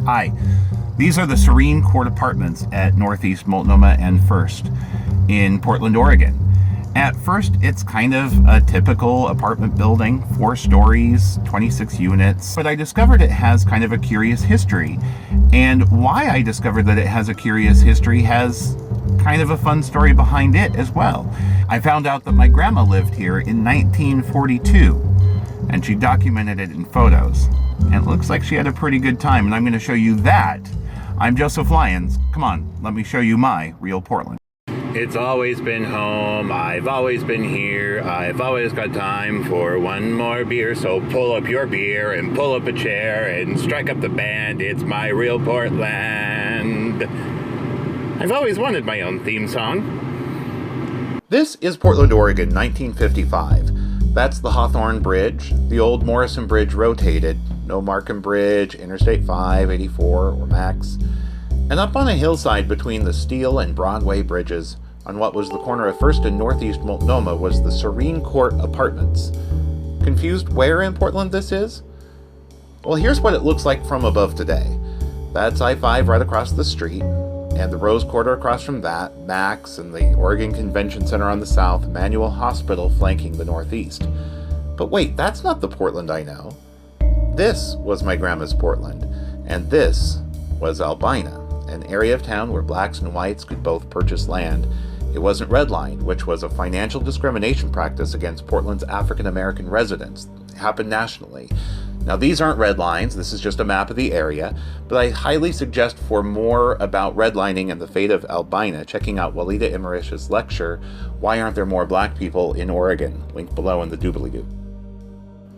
Hi, these are the Serene Court Apartments at Northeast Multnomah and First in Portland, Oregon. At first, it's kind of a typical apartment building, 4 stories, 26 units, but I discovered it has kind of a curious history. And why I discovered that it has a curious history has kind of a fun story behind it as well. I found out that my grandma lived here in 1942, and she documented it in photos. And it looks like she had a pretty good time, and I'm going to show you that. I'm Joseph Lyons. Come on, let me show you my real Portland. It's always been home, I've always been here, I've always got time for one more beer, so pull up your beer and pull up a chair and strike up the band, it's my real Portland. I've always wanted my own theme song. This is Portland, Oregon, 1955. That's the Hawthorne Bridge. The old Morrison Bridge rotated. No Markham Bridge, Interstate 5, 84, or Max. And up on a hillside between the Steel and Broadway bridges, on what was the corner of First and Northeast Multnomah, was the Serene Court Apartments. Confused where in Portland this is? Well, here's what it looks like from above today. That's I-5 right across the street, and the Rose Quarter across from that, Max, and the Oregon Convention Center on the south, Emmanuel Hospital flanking the northeast. But wait, that's not the Portland I know. This was my grandma's Portland, and this was Albina, an area of town where blacks and whites could both purchase land. It wasn't redlined, which was a financial discrimination practice against Portland's African American residents. It happened nationally. Now, these aren't red lines, this is just a map of the area, but I highly suggest for more about redlining and the fate of Albina, checking out Walida Imerish's lecture, Why Aren't There More Black People in Oregon? Link below in the doobly-doo.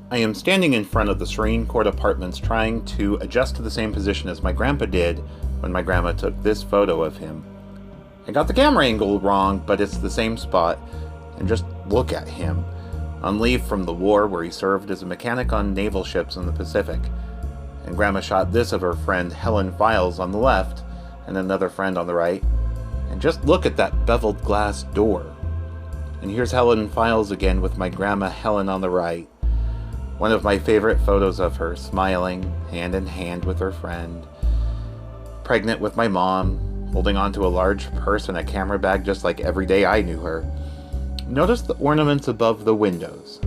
I am standing in front of the Serene Court Apartments trying to adjust to the same position as my grandpa did when my grandma took this photo of him. I got the camera angle wrong, but it's the same spot, and just look at him. On leave from the war where he served as a mechanic on naval ships in the Pacific. And grandma shot this of her friend Helen Files on the left, and another friend on the right. And just look at that beveled glass door. And here's Helen Files again with my grandma Helen on the right. One of my favorite photos of her, smiling, hand in hand with her friend. Pregnant with my mom, holding onto a large purse and a camera bag just like every day I knew her. Notice the ornaments above the windows.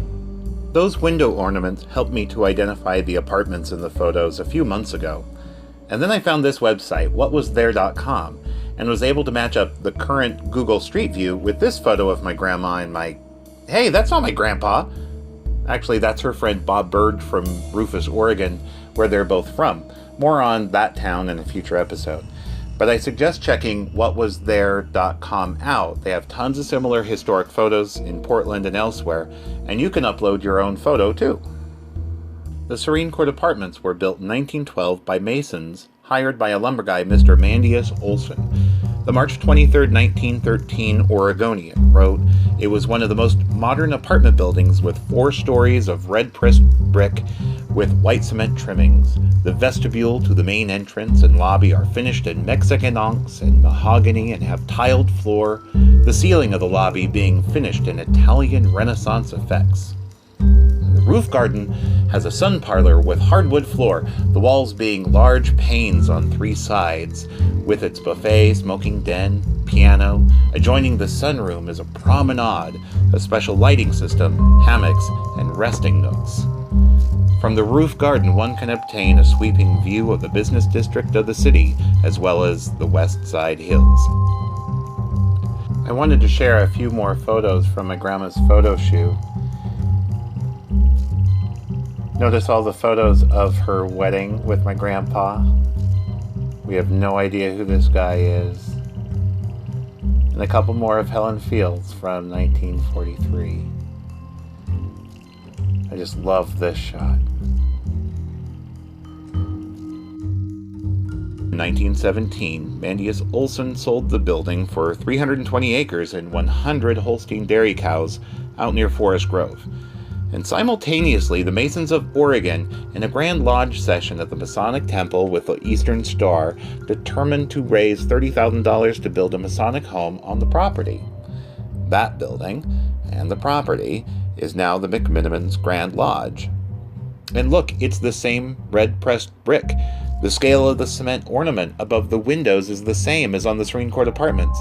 Those window ornaments helped me to identify the apartments in the photos a few months ago. And then I found this website, whatwasthere.com, and was able to match up the current Google Street View with this photo of my grandma and my... Hey, that's not my grandpa! Actually, that's her friend Bob Bird from Rufus, Oregon, where they're both from. More on that town in a future episode. But I suggest checking whatwasthere.com out. They have tons of similar historic photos in Portland and elsewhere, and you can upload your own photo too. The Serene Court Apartments were built in 1912 by masons hired by a lumber guy, Mr. Mandius Olson. The March 23, 1913 Oregonian wrote, "It was one of the most modern apartment buildings with 4 stories of red-pressed brick with white cement trimmings. The vestibule to the main entrance and lobby are finished in Mexican onks and mahogany and have tiled floor, the ceiling of the lobby being finished in Italian Renaissance effects. The roof garden has a sun parlor with hardwood floor, the walls being large panes on 3 sides, with its buffet, smoking den, piano. Adjoining the sunroom is a promenade, a special lighting system, hammocks, and resting nooks. From the roof garden, one can obtain a sweeping view of the business district of the city, as well as the West Side Hills." I wanted to share a few more photos from my grandma's photo shoot. Notice all the photos of her wedding with my grandpa. We have no idea who this guy is. And a couple more of Helen Fields from 1943. I just love this shot. In 1917, Mandius Olson sold the building for 320 acres and 100 Holstein dairy cows out near Forest Grove. And simultaneously, the Masons of Oregon, in a Grand Lodge session at the Masonic Temple with the Eastern Star, determined to raise $30,000 to build a Masonic home on the property. That building, and the property, is now the McMinimans Grand Lodge. And look, it's the same red pressed brick. The scale of the cement ornament above the windows is the same as on the Serene Court Apartments.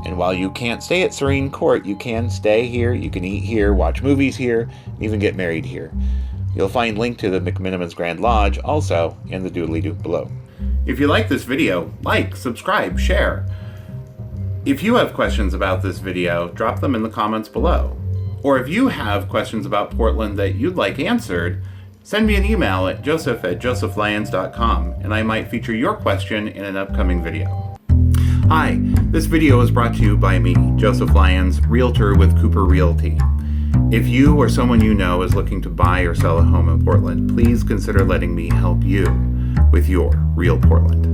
And while you can't stay at Serene Court, you can stay here, you can eat here, watch movies here, even get married here. You'll find link to the McMinimans Grand Lodge also in the doodly-doo below. If you like this video, like, subscribe, share. If you have questions about this video, drop them in the comments below. Or if you have questions about Portland that you'd like answered, send me an email at joseph@josephlyons.com and I might feature your question in an upcoming video. Hi, this video is brought to you by me, Joseph Lyons, Realtor with Cooper Realty. If you or someone you know is looking to buy or sell a home in Portland, please consider letting me help you with your real Portland.